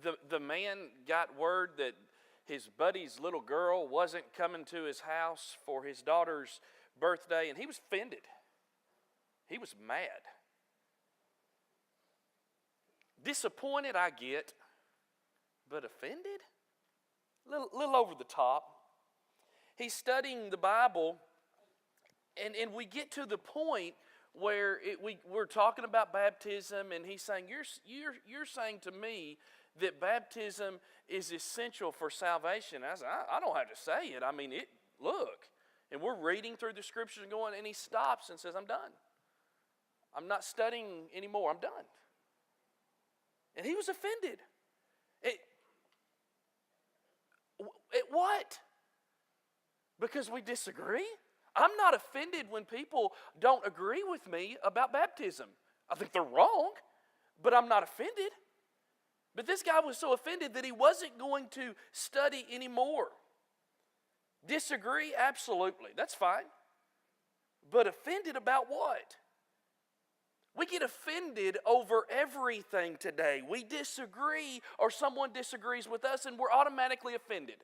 the man got word that his buddy's little girl wasn't coming to his house for his daughter's birthday, and he was offended. He was mad. Disappointed, I get, but offended? Little over the top. He's studying the Bible, and we get to the point where we're talking about baptism, and he's saying, you're saying to me that baptism is essential for salvation. I said, I don't have to say it. I mean, look. And we're reading through the scriptures and going, and he stops and says, I'm done. I'm not studying anymore. I'm done. And he was offended. At what? Because we disagree? I'm not offended when people don't agree with me about baptism. I think they're wrong, but I'm not offended. But this guy was so offended that he wasn't going to study anymore. Disagree? Absolutely. That's fine. But offended about what? We get offended over everything today. We disagree, or someone disagrees with us, and we're automatically offended.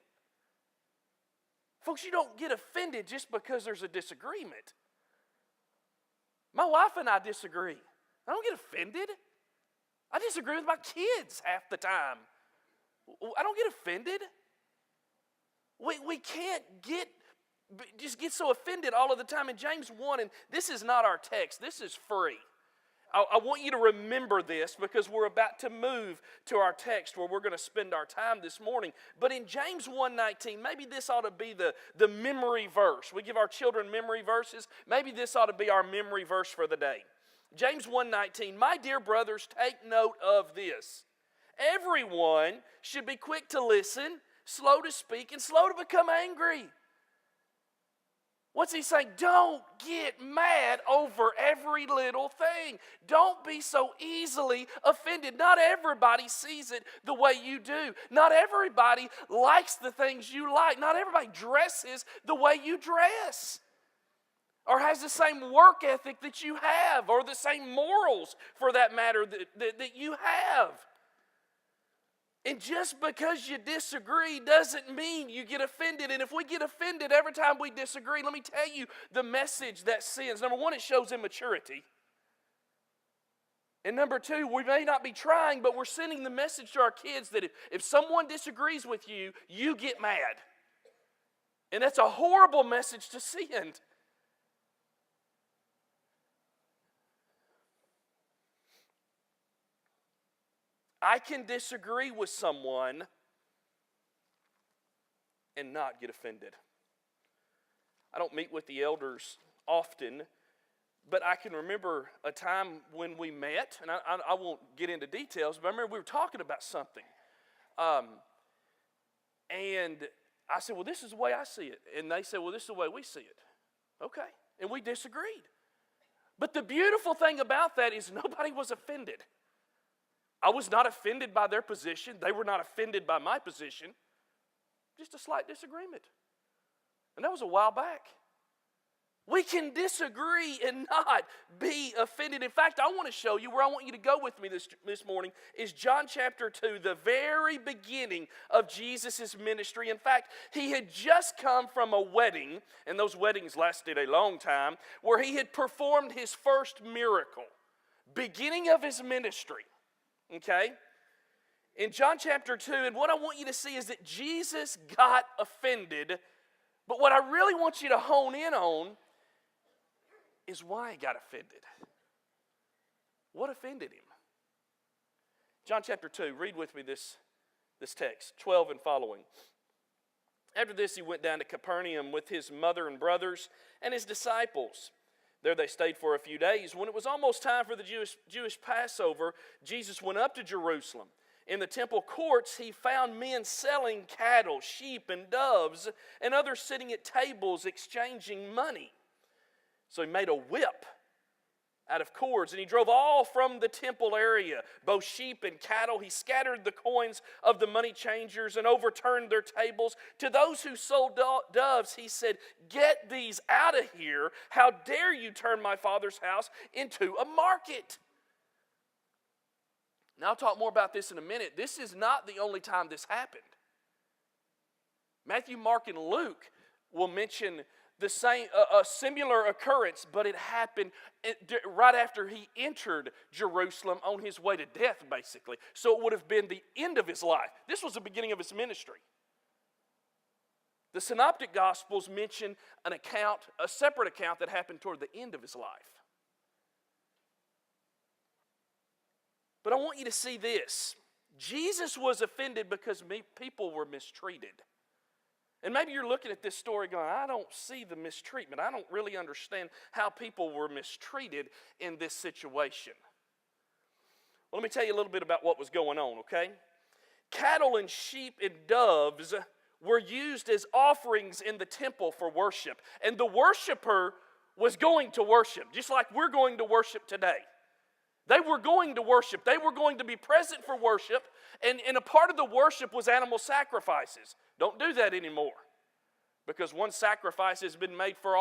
Folks, you don't get offended just because there's a disagreement. My wife and I disagree. I don't get offended. I disagree with my kids half the time. I don't get offended. We can't just get so offended all of the time. In James 1, and this is not our text, this is free. I want you to remember this because we're about to move to our text where we're going to spend our time this morning. But in James 1:19, maybe this ought to be the memory verse. We give our children memory verses. Maybe this ought to be our memory verse for the day. James 1:19, my dear brothers, take note of this. Everyone should be quick to listen, slow to speak, and slow to become angry. What's he saying? Don't get mad over every little thing. Don't be so easily offended. Not everybody sees it the way you do. Not everybody likes the things you like. Not everybody dresses the way you dress, or has the same work ethic that you have, or the same morals, for that matter, that you have. And just because you disagree doesn't mean you get offended. And if we get offended every time we disagree, let me tell you the message that sends. Number one, it shows immaturity. And number two, we may not be trying, but we're sending the message to our kids that if someone disagrees with you, you get mad. And that's a horrible message to send. I can disagree with someone and not get offended. I don't meet with the elders often, but I can remember a time when we met, and I won't get into details, but I remember we were talking about something. And I said, well, this is the way I see it. And they said, well, this is the way we see it. Okay. And we disagreed. But the beautiful thing about that is nobody was offended. I was not offended by their position. They were not offended by my position. Just a slight disagreement. And that was a while back. We can disagree and not be offended. In fact, I want to show you where I want you to go with me this morning is John chapter 2, the very beginning of Jesus' ministry. In fact, he had just come from a wedding, and those weddings lasted a long time, where he had performed his first miracle, beginning of his ministry. Okay? In John chapter 2, and what I want you to see is that Jesus got offended, but what I really want you to hone in on is why he got offended. What offended him? John chapter 2, read with me this text, 12 and following. After this, he went down to Capernaum with his mother and brothers and his disciples. There they stayed for a few days. When it was almost time for the Jewish Passover, Jesus went up to Jerusalem. In the temple courts, he found men selling cattle, sheep, and doves, and others sitting at tables exchanging money. So he made a whip out of cords, and he drove all from the temple area, both sheep and cattle. He scattered the coins of the money changers and overturned their tables. To those who sold doves, he said, "Get these out of here. How dare you turn my Father's house into a market?" Now, I'll talk more about this in a minute. This is not the only time this happened. Matthew, Mark, and Luke will mention the same, a similar occurrence, but it happened right after he entered Jerusalem on his way to death, basically. So it would have been the end of his life. This was the beginning of his ministry. The Synoptic Gospels mention a separate account that happened toward the end of his life. But I want you to see this. Jesus was offended because people were mistreated. And maybe you're looking at this story going, I don't see the mistreatment. I don't really understand how people were mistreated in this situation. Well, let me tell you a little bit about what was going on, okay? Cattle and sheep and doves were used as offerings in the temple for worship. And the worshiper was going to worship, just like we're going to worship today. They were going to worship. They were going to be present for worship. And a part of the worship was animal sacrifices. Don't do that anymore. Because one sacrifice has been made for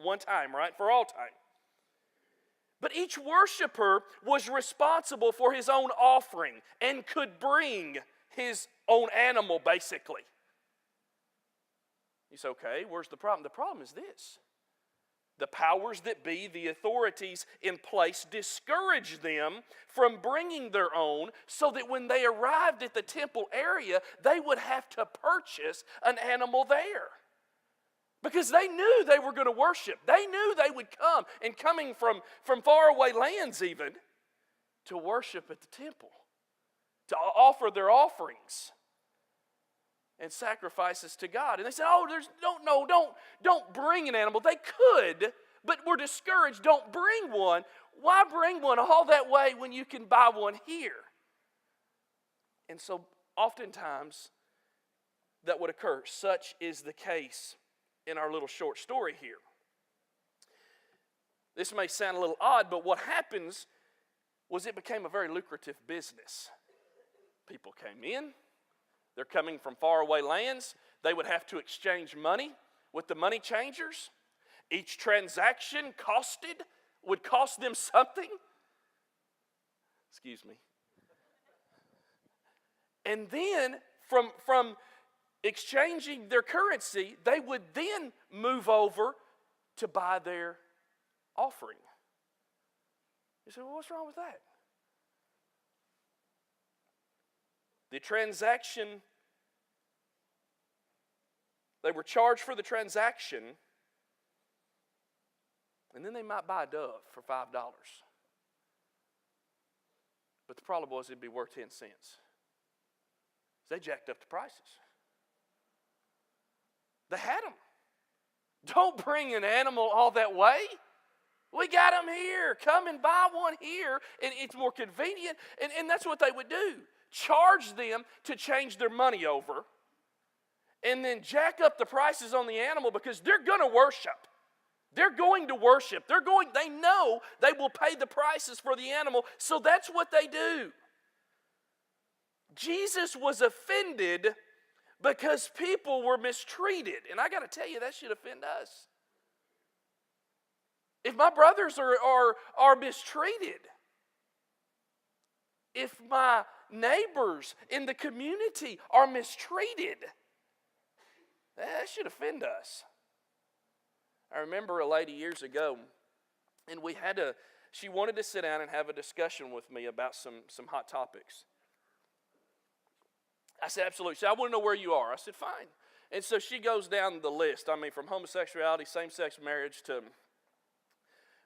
one time, right? For all time. But each worshiper was responsible for his own offering and could bring his own animal, basically. You say, okay, where's the problem? The problem is this. The powers that be, the authorities in place, discouraged them from bringing their own so that when they arrived at the temple area, they would have to purchase an animal there. Because they knew they were going to worship. They knew they would come, and coming from faraway lands even, to worship at the temple, to offer their offerings and sacrifices to God. And they said, don't bring an animal. They could, but we're discouraged. Don't bring one. Why bring one all that way when you can buy one here? And so oftentimes that would occur. Such is the case in our little short story here. This may sound a little odd, but what happens was it became a very lucrative business. People came in. They're coming from faraway lands. They would have to exchange money with the money changers. Each transaction would cost them something. Excuse me. And then from exchanging their currency, they would then move over to buy their offering. You say, well, what's wrong with that? The transaction, they were charged for the transaction, and then they might buy a dove for $5. But the problem was it'd be worth 10 cents. They jacked up the prices. They had them. Don't bring an animal all that way. We got them here. Come and buy one here. And it's more convenient. And that's what they would do. Charge them to change their money over. And then jack up the prices on the animal because they're going to worship. They're going to worship. They know they will pay the prices for the animal. So that's what they do. Jesus was offended because people were mistreated. And I got to tell you, that should offend us. If my brothers are mistreated, if my neighbors in the community are mistreated, that should offend us. I remember a lady years ago, and she wanted to sit down and have a discussion with me about some hot topics. I said, absolutely. She said, I want to know where you are. I said, fine. And so she goes down the list. I mean, from homosexuality, same-sex marriage, to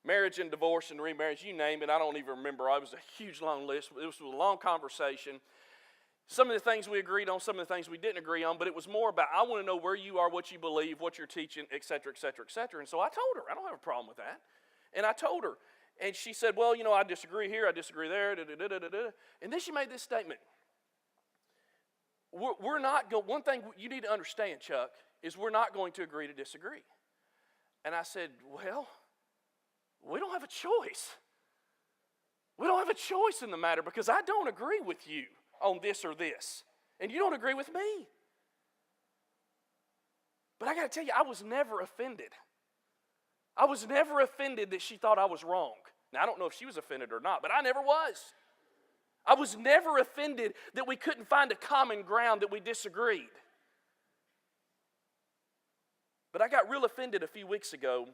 marriage and divorce and remarriage, you name it. I don't even remember. It was a huge, long list. It was a long conversation. Some of the things we agreed on, some of the things we didn't agree on, but it was more about, I want to know where you are, what you believe, what you're teaching, et cetera, et cetera, et cetera. And so I told her, I don't have a problem with that. And I told her. And she said, well, I disagree here, I disagree there, And then she made this statement. One thing you need to understand, Chuck, is we're not going to agree to disagree. And I said, well, we don't have a choice. We don't have a choice in the matter because I don't agree with you on this or this. And you don't agree with me. But I got to tell you, I was never offended. I was never offended that she thought I was wrong. Now, I don't know if she was offended or not, but I never was. I was never offended that we couldn't find a common ground, that we disagreed. But I got real offended a few weeks ago.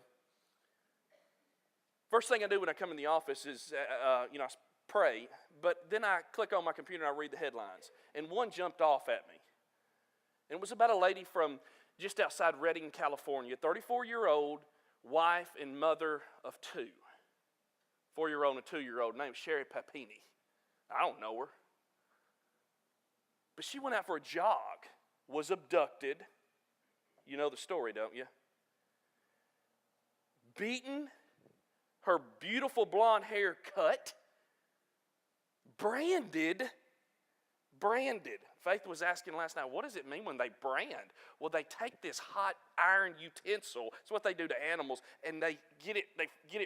First thing I do when I come in the office is, I pray. But then I click on my computer and I read the headlines. And one jumped off at me. And it was about a lady from just outside Redding, California, 34-year-old wife and mother of two. 4-year-old and a 2-year-old named Sherry Papini. I don't know her. But she went out for a jog, was abducted. You know the story, don't you? Beaten, her beautiful blonde hair cut, branded. Faith was asking last night, what does it mean when they brand? Well, they take this hot iron utensil. It's what they do to animals, and they get it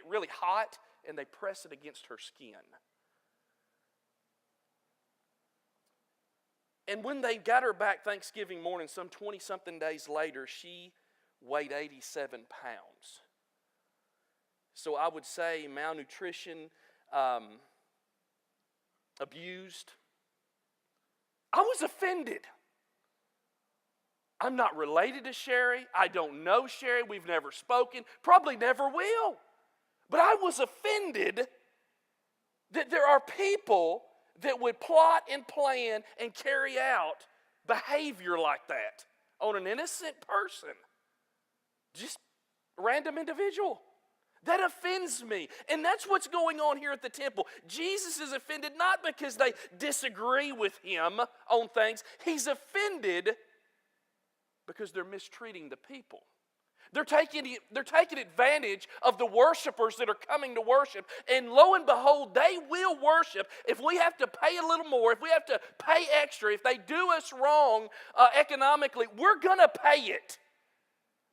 really hot, and they press it against her skin. And when they got her back Thanksgiving morning, some 20-something days later, she weighed 87 pounds. So I would say malnutrition, abused. I was offended. I'm not related to Sherry. I don't know Sherry. We've never spoken. Probably never will. But I was offended that there are people that would plot and plan and carry out behavior like that on an innocent person. Just a random individual. That offends me. And that's what's going on here at the temple. Jesus is offended not because they disagree with him on things. He's offended because they're mistreating the people. They're taking advantage of the worshipers that are coming to worship. And lo and behold, they will worship. If we have to pay a little more, if we have to pay extra, if they do us wrong economically, we're going to pay it.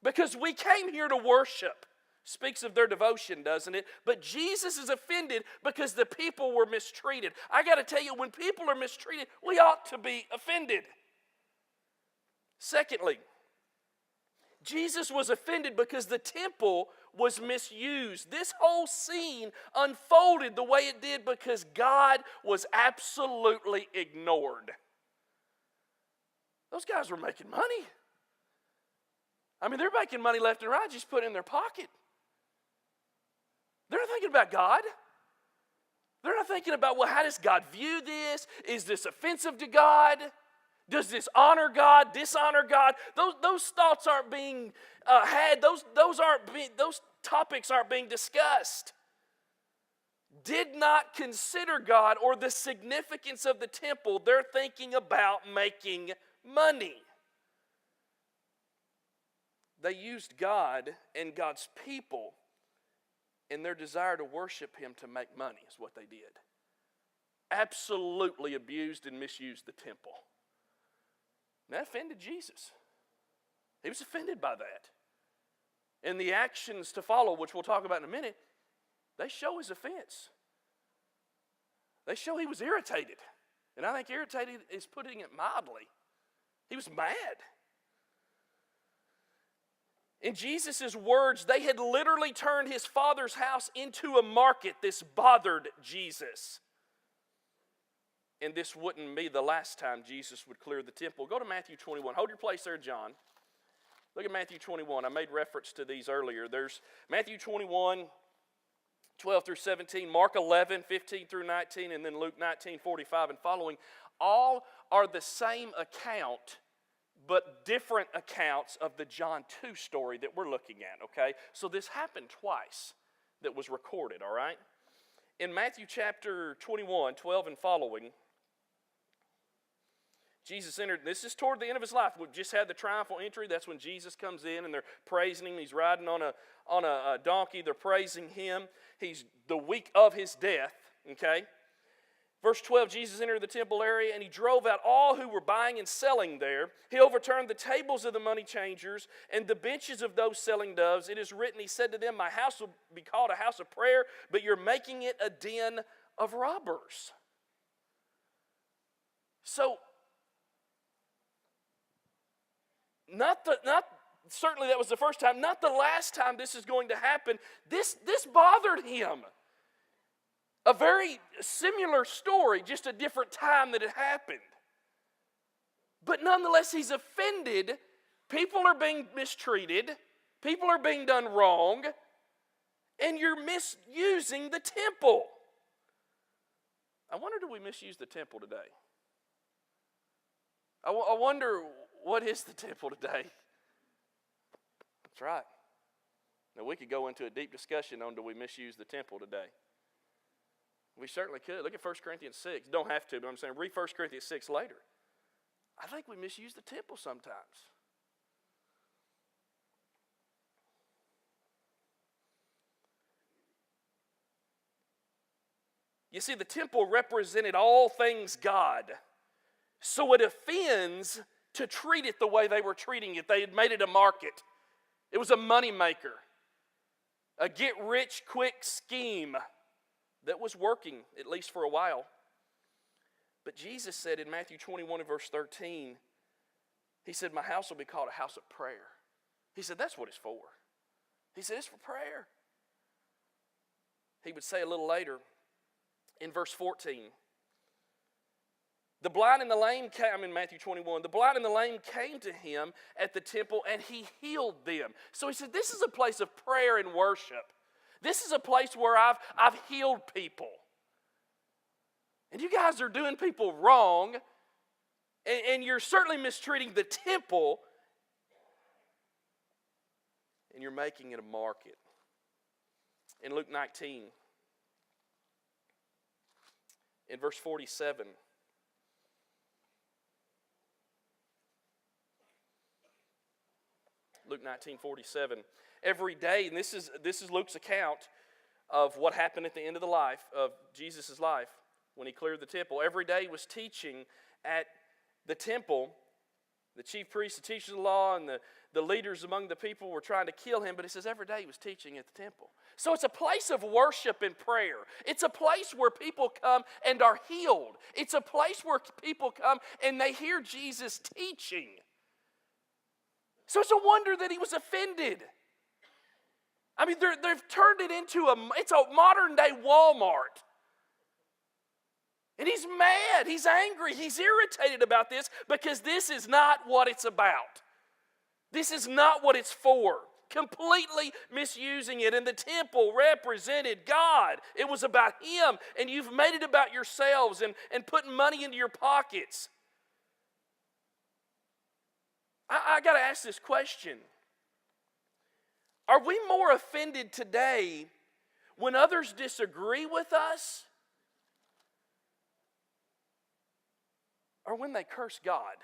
Because we came here to worship. Speaks of their devotion, doesn't it? But Jesus is offended because the people were mistreated. I got to tell you, when people are mistreated, we ought to be offended. Secondly, Jesus was offended because the temple was misused. This whole scene unfolded the way it did because God was absolutely ignored. Those guys were making money. I mean, they're making money left and right, just put it in their pocket. They're not thinking about God. They're not thinking about, well, how does God view this? Is this offensive to God? Does this honor God, dishonor God? Those thoughts aren't being had. Those topics aren't being discussed. Did not consider God or the significance of the temple. They're thinking about making money. They used God and God's people in their desire to worship him to make money is what they did. Absolutely abused and misused the temple. And that offended Jesus. He was offended by that. And the actions to follow, which we'll talk about in a minute, they show his offense. They show he was irritated. And I think irritated is putting it mildly. He was mad. In Jesus' words, they had literally turned his Father's house into a market. This bothered Jesus. And this wouldn't be the last time Jesus would clear the temple. Go to Matthew 21. Hold your place there, John. Look at Matthew 21. I made reference to these earlier. There's Matthew 21, 12 through 17, Mark 11, 15 through 19, and then Luke 19, 45 and following. All are the same account, but different accounts of the John 2 story that we're looking at, okay? So this happened twice that was recorded, all right? In Matthew chapter 21, 12 and following, Jesus entered, this is toward the end of his life. We've just had the triumphal entry. That's when Jesus comes in and they're praising him. He's riding on a donkey. They're praising him. He's the week of his death, okay? Verse 12, Jesus entered the temple area and he drove out all who were buying and selling there. He overturned the tables of the money changers and the benches of those selling doves. It is written, he said to them, my house will be called a house of prayer, but you're making it a den of robbers. So, certainly that was the first time, not the last time this is going to happen. This bothered him. A very similar story, just a different time that it happened. But nonetheless, he's offended. People are being mistreated. People are being done wrong. And you're misusing the temple. I wonder, do we misuse the temple today? I wonder, what is the temple today? That's right. Now, we could go into a deep discussion on, do we misuse the temple today? We certainly could. Look at 1 Corinthians 6. Don't have to, but I'm saying read 1 Corinthians 6 later. I think we misuse the temple sometimes. You see, the temple represented all things God. So it offends to treat it the way they were treating it. They had made it a market. It was a moneymaker. A get-rich-quick scheme that was working, at least for a while. But Jesus said in Matthew 21 and verse 13, he said, my house will be called a house of prayer. He said, that's what it's for. He said, it's for prayer. He would say a little later, in verse 14, the blind and the lame came, in Matthew 21, the blind and the lame came to him at the temple and he healed them. So he said, this is a place of prayer and worship. This is a place where I've healed people. And you guys are doing people wrong, and you're certainly mistreating the temple, and you're making it a market. In Luke 19, in verse 47, Luke 19:47. Every day, and this is Luke's account of what happened at the end of the life of Jesus' life when he cleared the temple. Every day he was teaching at the temple. The chief priests, the teachers of the law, and the leaders among the people were trying to kill him, but he says every day he was teaching at the temple. So it's a place of worship and prayer. It's a place where people come and are healed. It's a place where people come and they hear Jesus teaching. So it's a wonder that he was offended. I mean, they've turned it into it's a modern day Walmart. And he's mad, he's angry, he's irritated about this because this is not what it's about. This is not what it's for. Completely misusing it. And the temple represented God. It was about him, and you've made it about yourselves and putting money into your pockets. I got to ask this question. Are we more offended today when others disagree with us, or when they curse God?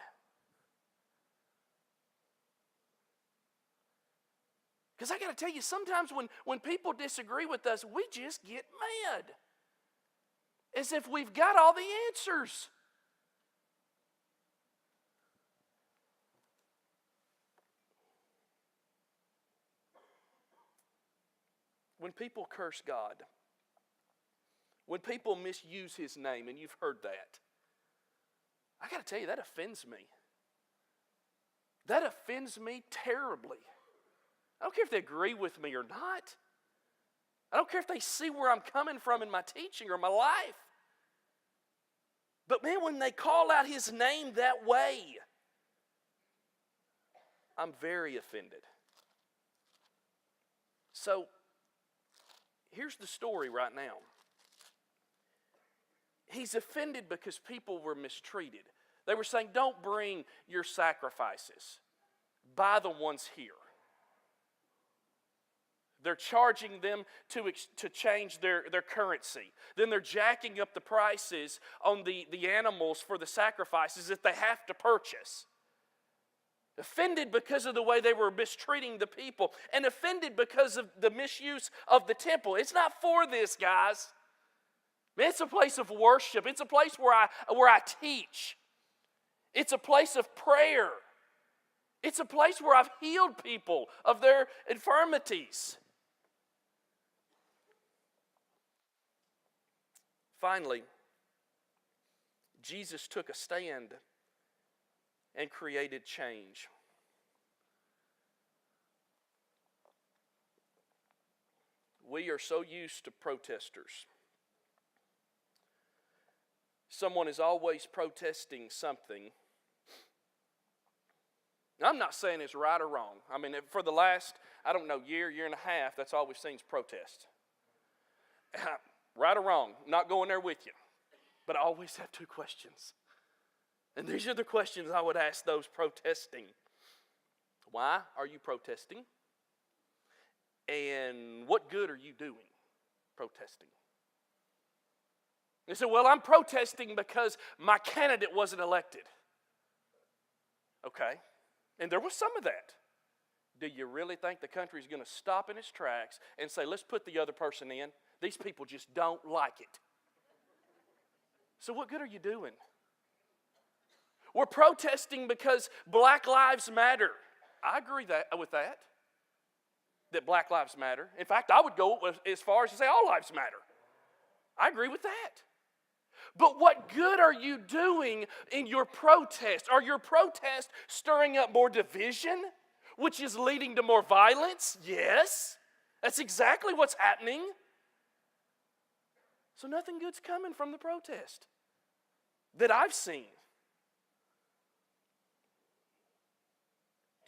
Because I got to tell you, sometimes when people disagree with us, we just get mad. As if we've got all the answers. When people curse God, when people misuse his name, and you've heard that, I got to tell you, that offends me. That offends me terribly. I don't care if they agree with me or not. I don't care if they see where I'm coming from in my teaching or my life. But man, when they call out his name that way, I'm very offended. So, here's the story right now. He's offended because people were mistreated. They were saying, don't bring your sacrifices. Buy the ones here. They're charging them to change their currency. Then they're jacking up the prices on the animals for the sacrifices that they have to purchase. Offended because of the way they were mistreating the people. And offended because of the misuse of the temple. It's not for this, guys. Man, it's a place of worship. It's a place where I teach. It's a place of prayer. It's a place where I've healed people of their infirmities. Finally, Jesus took a stand and created change. We are so used to protesters. someone is always protesting something. Now, I'm not saying it's right or wrong. I mean, for the last, year and a half, that's all we've seen is protest. Right or wrong, not going there with you. But I always have two questions. And these are the questions I would ask those protesting. Why are you protesting? And what good are you doing protesting? They say, well, I'm protesting because my candidate wasn't elected. Okay, and there was some of that. Do you really think the country's going to stop in its tracks and say, let's put the other person in? These people just don't like it. So what good are you doing? We're protesting because Black Lives Matter. I agree with that Black Lives matter. In fact, I would go as far as to say all lives matter. I agree with that. But what good are you doing in your protest? Are your protests stirring up more division, which is leading to more violence? Yes. That's exactly what's happening. So nothing good's coming from the protest that I've seen.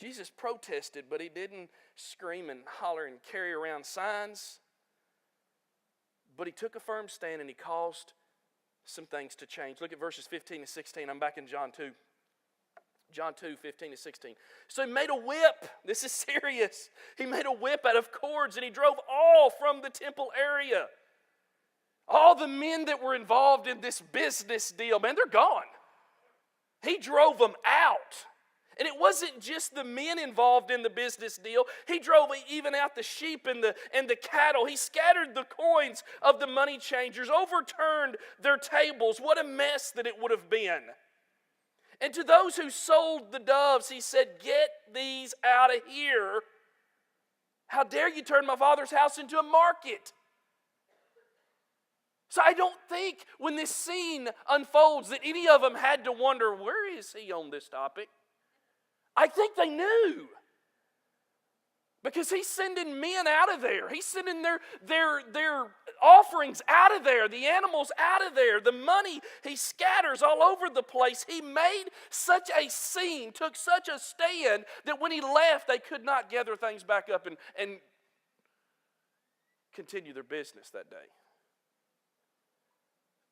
Jesus protested, but he didn't scream and holler and carry around signs. But he took a firm stand and he caused some things to change. Look at verses 15 and 16. I'm back in John 2. John 2, 15 to 16. So he made a whip. This is serious. He made a whip out of cords and he drove all from the temple area. All the men that were involved in this business deal, man, they're gone. He drove them out. And it wasn't just the men involved in the business deal. He drove even out the sheep and the cattle. He scattered the coins of the money changers, overturned their tables. What a mess that it would have been. And to those who sold the doves, he said, get these out of here. How dare you turn my Father's house into a market? So I don't think when this scene unfolds that any of them had to wonder, where is he on this topic? I think they knew. Because he's sending men out of there. He's sending their offerings out of there, the animals out of there, the money he scatters all over the place. He made such a scene, took such a stand, that when he left, they could not gather things back up and continue their business that day.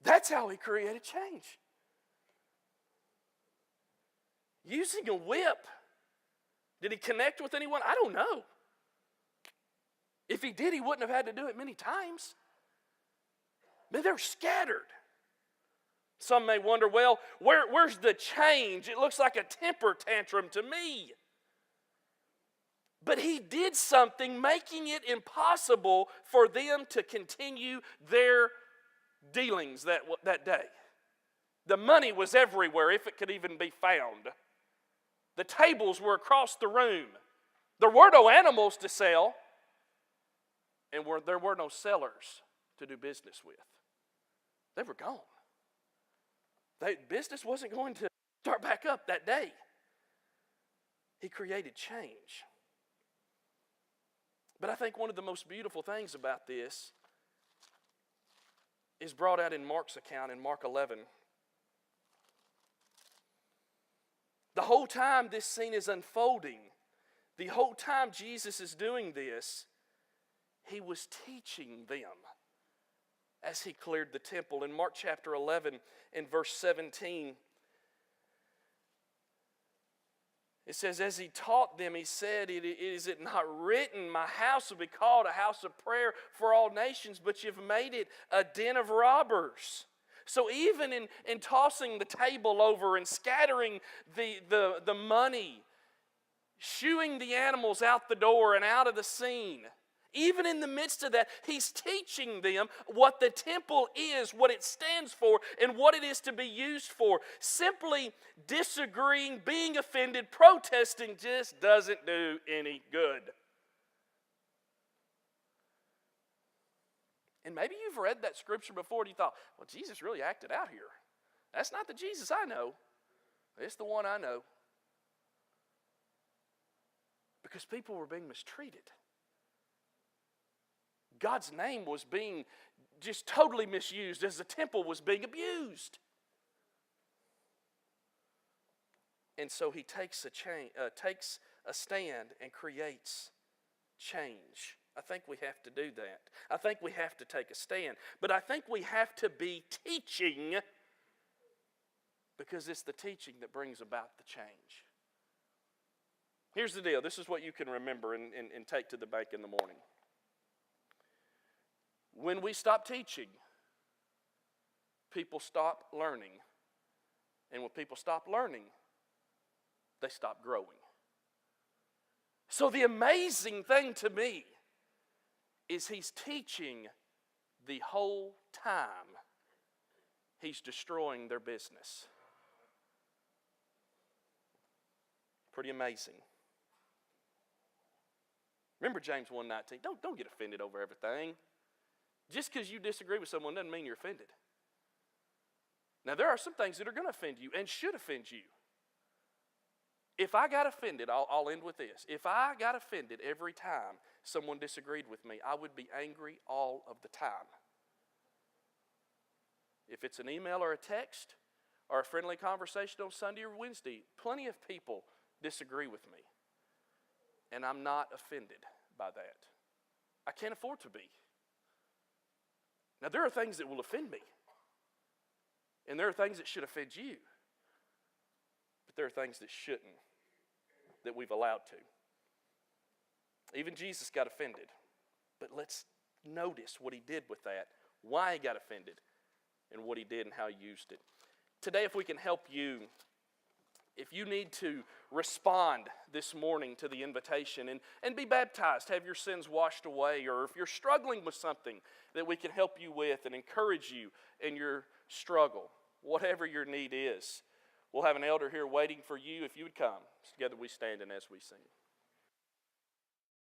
That's how he created change. Using a whip. Did he connect with anyone? I don't know. If he did, he wouldn't have had to do it many times. But they're scattered. Some may wonder, well, where's the change? It looks like a temper tantrum to me. But he did something making it impossible for them to continue their dealings that day. The money was everywhere, if it could even be found. The tables were across the room. There were no animals to sell, and there were no sellers to do business with. They were gone. Business wasn't going to start back up that day. He created change. But I think one of the most beautiful things about this is brought out in Mark's account in Mark 11. The whole time this scene is unfolding, the whole time Jesus is doing this, he was teaching them as he cleared the temple. In Mark chapter 11, in verse 17, it says, as he taught them, he said, is it not written, my house will be called a house of prayer for all nations, but you've made it a den of robbers. So even in tossing the table over and scattering the money, shooing the animals out the door and out of the scene, even in the midst of that, he's teaching them what the temple is, what it stands for, and what it is to be used for. Simply disagreeing, being offended, protesting just doesn't do any good. And maybe you've read that scripture before and you thought, well, Jesus really acted out here. That's not the Jesus I know. It's the one I know. Because people were being mistreated. God's name was being just totally misused as the temple was being abused. And so he takes a stand and creates change. I think we have to do that. I think we have to take a stand. But I think we have to be teaching, because it's the teaching that brings about the change. Here's the deal. This is what you can remember and take to the bank in the morning. When we stop teaching, people stop learning. And when people stop learning, they stop growing. So the amazing thing to me is he's teaching the whole time he's destroying their business. Pretty amazing. Remember James 1:19. Don't get offended over everything. Just because you disagree with someone doesn't mean you're offended. Now, there are some things that are going to offend you and should offend you. If I got offended, I'll end with this. If I got offended every time someone disagreed with me, I would be angry all of the time. If it's an email or a text or a friendly conversation on Sunday or Wednesday, plenty of people disagree with me. And I'm not offended by that. I can't afford to be. Now, there are things that will offend me. And there are things that should offend you. But there are things that shouldn't, that we've allowed to. Even Jesus got offended. But let's notice what he did with that, why he got offended, and what he did and how he used it. Today, if we can help you, if you need to respond this morning to the invitation and be baptized, have your sins washed away, or if you're struggling with something that we can help you with and encourage you in your struggle, whatever your need is, we'll have an elder here waiting for you if you would come. Together we stand and as we sing.